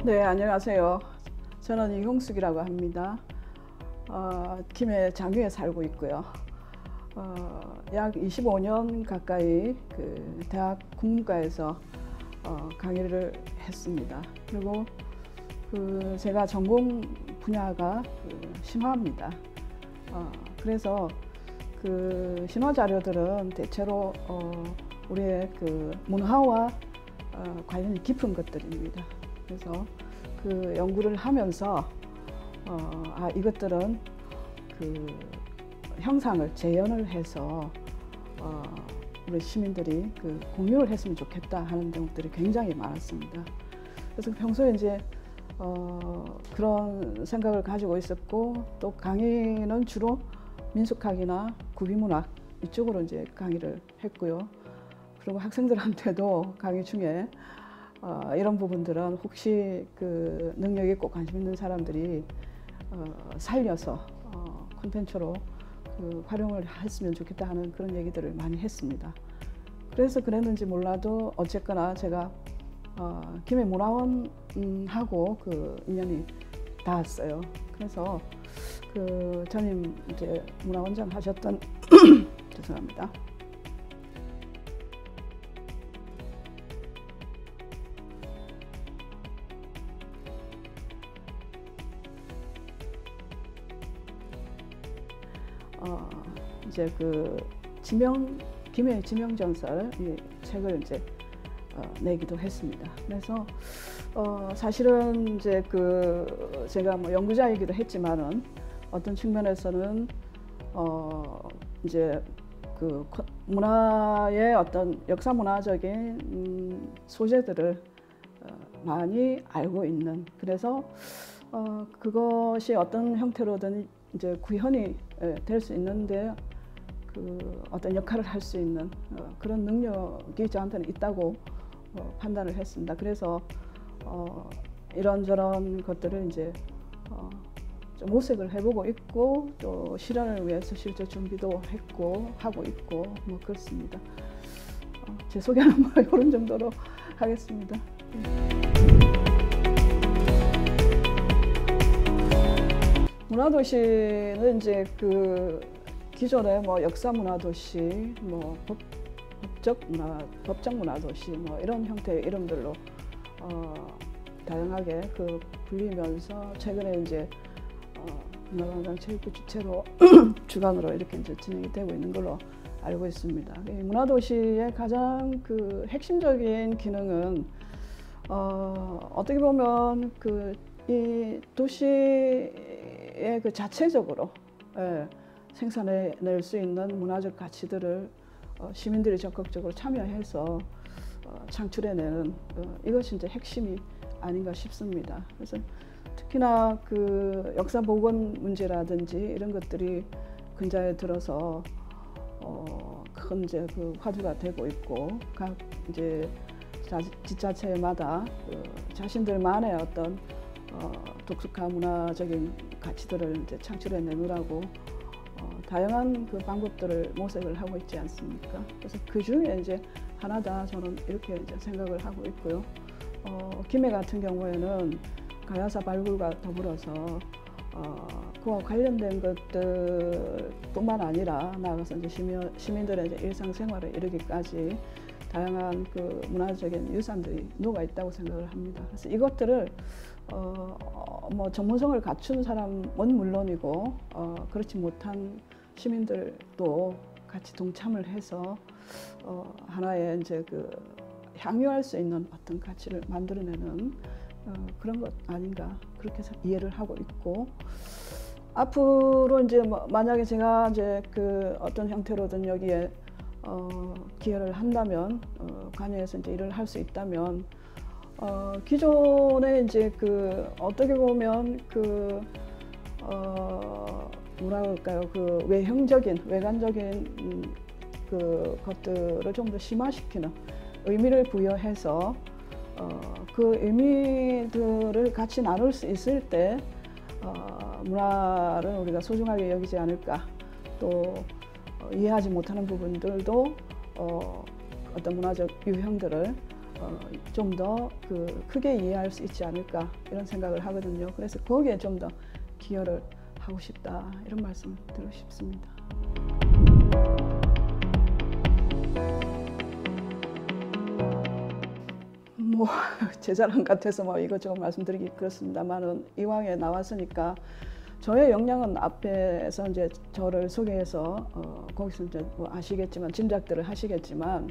네, 안녕하세요. 저는 이홍숙이라고 합니다. 김해 장유에 살고 있고요. 약 25년 가까이 그 대학 국문과에서 강의를 했습니다. 그리고 제가 전공 분야가 신화입니다. 그래서 그 신화 자료들은 대체로 우리의 그 문화와 관련이 깊은 것들입니다. 그래서 그 연구를 하면서 이것들은 그 형상을 재현을 해서 우리 시민들이 그 공유를 했으면 좋겠다 하는 내용들이 굉장히 많았습니다. 그래서 평소에 이제 그런 생각을 가지고 있었고, 또 강의는 주로 민속학이나 구기문학 이쪽으로 이제 강의를 했고요. 그리고 학생들한테도 강의 중에 이런 부분들은 혹시 그 능력 있고 관심 있는 사람들이 살려서 콘텐츠로 그 활용을 했으면 좋겠다 하는 그런 얘기들을 많이 했습니다. 그래서 그랬는지 몰라도 어쨌거나 제가 김해문화원하고 그 인연이 닿았어요. 그래서 그 전임 이제 문화원장 하셨던 죄송합니다. 이제 그 김해 지명전설 이 책을 이제 내기도 했습니다. 그래서 사실은 이제 그 제가 뭐 연구자이기도 했지만은 어떤 측면에서는 이제 그 문화의 어떤 역사 문화적인 소재들을 많이 알고 있는, 그래서 그것이 어떤 형태로든 이제 구현이 될 수 있는데 그 어떤 역할을 할 수 있는 그런 능력이 저한테는 있다고 판단을 했습니다. 그래서 이런저런 것들을 이제 좀 모색을 해보고 있고, 또 실현을 위해서 실제 준비도 하고 있고 뭐 그렇습니다. 제 소개는 뭐 이런 정도로 하겠습니다. 문화도시는 이제 그 기존에 뭐 역사 문화도시, 뭐 법적 문화도시 뭐 이런 형태의 이름들로 다양하게 그 불리면서 최근에 이제 문화관광 체육부 주체로 주관으로 이렇게 이제 진행이 되고 있는 걸로 알고 있습니다. 이 문화도시의 가장 그 핵심적인 기능은 어떻게 보면 그 이 도시의 그 자체적으로 생산해낼 수 있는 문화적 가치들을 시민들이 적극적으로 참여해서 창출해내는 이것이 이제 핵심이 아닌가 싶습니다. 그래서 특히나 그 역사 복원 문제라든지 이런 것들이 근자에 들어서 큰 이제 그 화두가 되고 있고, 각 이제 지자체마다 그 자신들만의 어떤 독특한 문화적인 가치들을 이제 창출해 내느라고 다양한 그 방법들을 모색을 하고 있지 않습니까? 그래서 그 중에 이제 하나다 저는 이렇게 이제 생각을 하고 있고요. 김해 같은 경우에는 가야사 발굴과 더불어서 그와 관련된 것들뿐만 아니라 나아가서 이제 시민들의 이제 일상생활에 이르기까지 다양한 그 문화적인 유산들이 녹아 있다고 생각을 합니다. 그래서 이것들을 뭐 전문성을 갖춘 사람은 물론이고 그렇지 못한 시민들도 같이 동참을 해서 하나의 이제 그 향유할 수 있는 어떤 가치를 만들어내는 그런 것 아닌가, 그렇게 이해를 하고 있고, 앞으로 이제 만약에 제가 이제 그 어떤 형태로든 여기에 기여를 한다면, 관여해서 이제 일을 할 수 있다면, 기존에 이제 그 어떻게 보면 그 뭐라 그럴까요, 그 외관적인 그 것들을 좀 더 심화시키는, 의미를 부여해서 그 의미들을 같이 나눌 수 있을 때 문화를 우리가 소중하게 여기지 않을까, 또 이해하지 못하는 부분들도 어떤 문화적 유형들을 좀 더 크게 이해할 수 있지 않을까 이런 생각을 하거든요. 그래서 거기에 좀 더 기여를 하고 싶다 이런 말씀을 드리고 싶습니다. 뭐 제 자랑 같아서 뭐 이것저것 말씀드리기 그렇습니다만은 이왕에 나왔으니까 저의 역량은 앞에서 이제 저를 소개해서 거기서 이제 뭐 아시겠지만 짐작들을 하시겠지만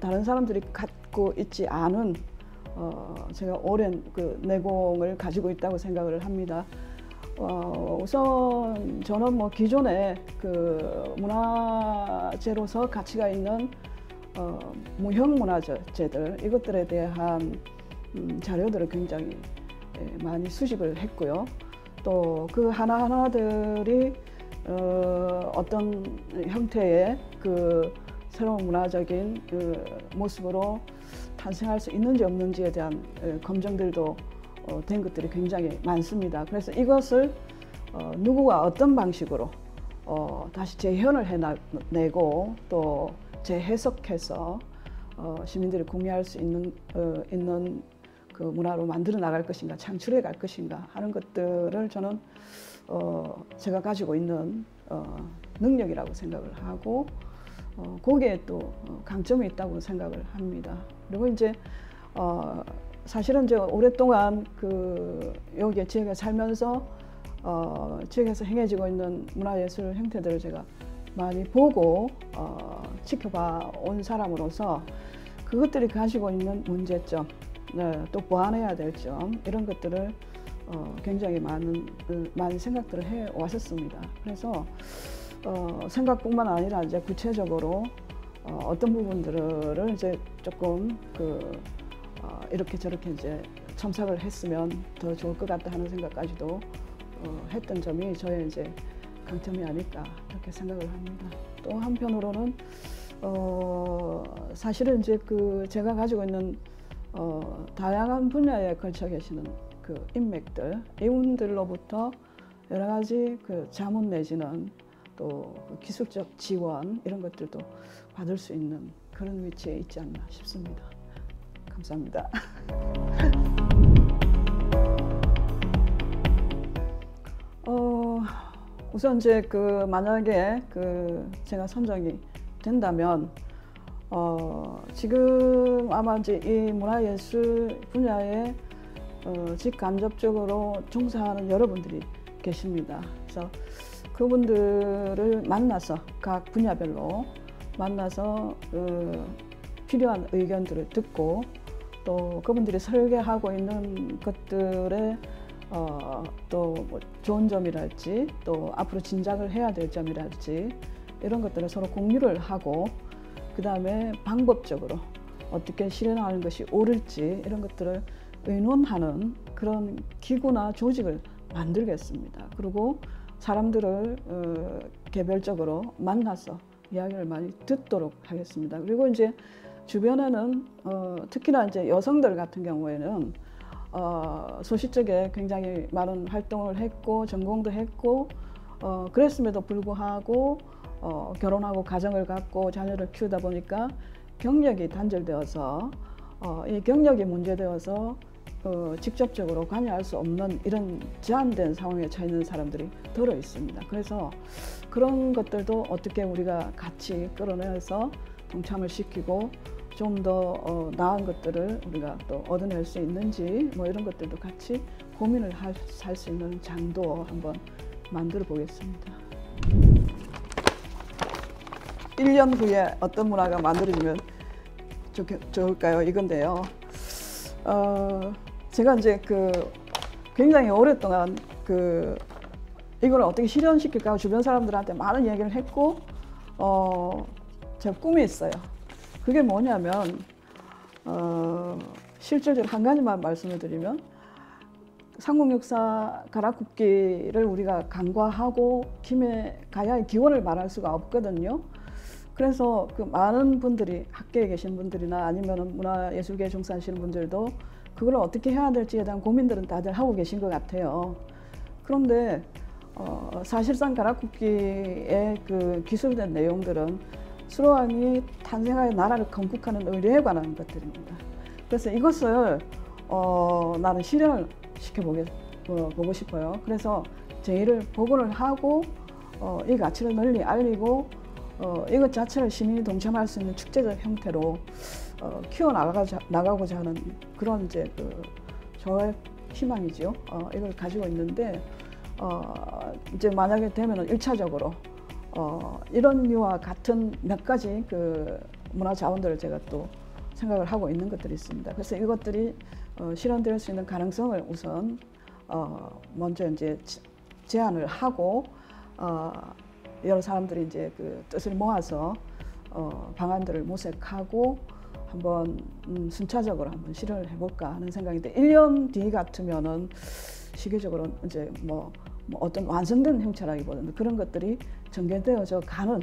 다른 사람들이 갖고 있지 않은 제가 오랜 그 내공을 가지고 있다고 생각을 합니다. 우선 저는 뭐 기존에 그 문화재로서 가치가 있는 무형 문화재들 이것들에 대한 자료들을 굉장히 많이 수집을 했고요. 또 그 하나하나들이 어떤 형태의 그 새로운 문화적인 그 모습으로 탄생할 수 있는지 없는지에 대한 검증들도 된 것들이 굉장히 많습니다. 그래서 이것을 누구가 어떤 방식으로 다시 재현을 해내고 또 재해석해서 시민들이 공유할 수 있는 그 문화로 만들어 나갈 것인가, 창출해 갈 것인가 하는 것들을 저는 제가 가지고 있는 능력이라고 생각을 하고 거기에 또 강점이 있다고 생각을 합니다. 그리고 이제 사실은 이제 오랫동안 그 여기 지역에 살면서 지역에서 행해지고 있는 문화예술 형태들을 제가 많이 보고 지켜봐 온 사람으로서 그것들이 가지고 있는 문제점, 또 보완해야 될 점 이런 것들을 굉장히 많은 생각들을 해 왔었습니다. 그래서 생각뿐만 아니라 이제 구체적으로 어떤 부분들을 이제 조금 이렇게 저렇게 이제 첨삭을 했으면 더 좋을 것 같다 하는 생각까지도 했던 점이 저의 이제 강점이 아닐까 이렇게 생각을 합니다. 또 한편으로는 사실은 이제 제가 가지고 있는 다양한 분야에 걸쳐 계시는 그 인맥들, 이분들로부터 여러 가지 그 자문 내지는 또 기술적 지원 이런 것들도 받을 수 있는 그런 위치에 있지 않나 싶습니다. 감사합니다. 우선 이제 만약에 제가 선정이 된다면 지금 아마 이제 이 문화예술 분야에 직간접적으로 종사하는 여러분들이 계십니다. 그래서 그분들을 만나서 각 분야별로 만나서 필요한 의견들을 듣고 또 그분들이 설계하고 있는 것들의 또 뭐 좋은 점이랄지 또 앞으로 진작을 해야 될 점이랄지 이런 것들을 서로 공유를 하고 그 다음에 방법적으로 어떻게 실현하는 것이 옳을지 이런 것들을 의논하는 그런 기구나 조직을 만들겠습니다. 그리고 사람들을 개별적으로 만나서 이야기를 많이 듣도록 하겠습니다. 그리고 이제 주변에는 특히나 이제 여성들 같은 경우에는 소시적에 굉장히 많은 활동을 했고 전공도 했고 그랬음에도 불구하고 결혼하고 가정을 갖고 자녀를 키우다 보니까 경력이 단절되어서 이 경력이 문제되어서 직접적으로 관여할 수 없는 이런 제한된 상황에 처해 있는 사람들이 들어 있습니다. 그래서 그런 것들도 어떻게 우리가 같이 끌어내서 동참을 시키고 좀 더 나은 것들을 우리가 또 얻어낼 수 있는지 뭐 이런 것들도 같이 고민을 할 수 있는 장도 한번 만들어 보겠습니다. 1년 후에 어떤 문화가 만들어지면 좋을까요? 이건데요. 제가 이제 굉장히 오랫동안 이걸 어떻게 실현시킬까 주변 사람들한테 많은 얘기를 했고 제 꿈이 있어요. 그게 뭐냐면 실질적으로 한 가지만 말씀을 드리면 삼국육사 가락굽기를 우리가 간과하고 가야의 기원을 말할 수가 없거든요. 그래서 많은 분들이 학계에 계신 분들이나 아니면 문화예술계에 종사하시는 분들도 그걸 어떻게 해야 될지에 대한 고민들은 다들 하고 계신 것 같아요. 그런데 사실상 가락굽기의 기술된 내용들은 수로왕이 탄생하여 나라를 건국하는 의례에 관한 것들입니다. 그래서 이것을 나는 실현을 보고 싶어요. 그래서 제의를 보고를 하고 이 가치를 널리 알리고 이것 자체를 시민이 동참할 수 있는 축제적 형태로 키워나가고자 하는 그런 이제 저의 희망이지요. 이걸 가지고 있는데 이제 만약에 되면은 1차적으로 이런 류와 같은 몇 가지 문화 자원들을 제가 또 생각을 하고 있는 것들이 있습니다. 그래서 이것들이 실현될 수 있는 가능성을 우선 먼저 이제 제안을 하고 여러 사람들이 이제 뜻을 모아서 방안들을 모색하고 한번 순차적으로 한번 실현을 해볼까 하는 생각인데 1년 뒤 같으면은 시기적으로 이제 뭐 어떤 완성된 형체라기보다는 그런 것들이 전개되어져 가는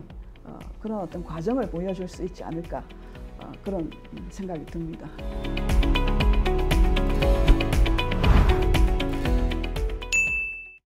그런 어떤 과정을 보여줄 수 있지 않을까 그런 생각이 듭니다.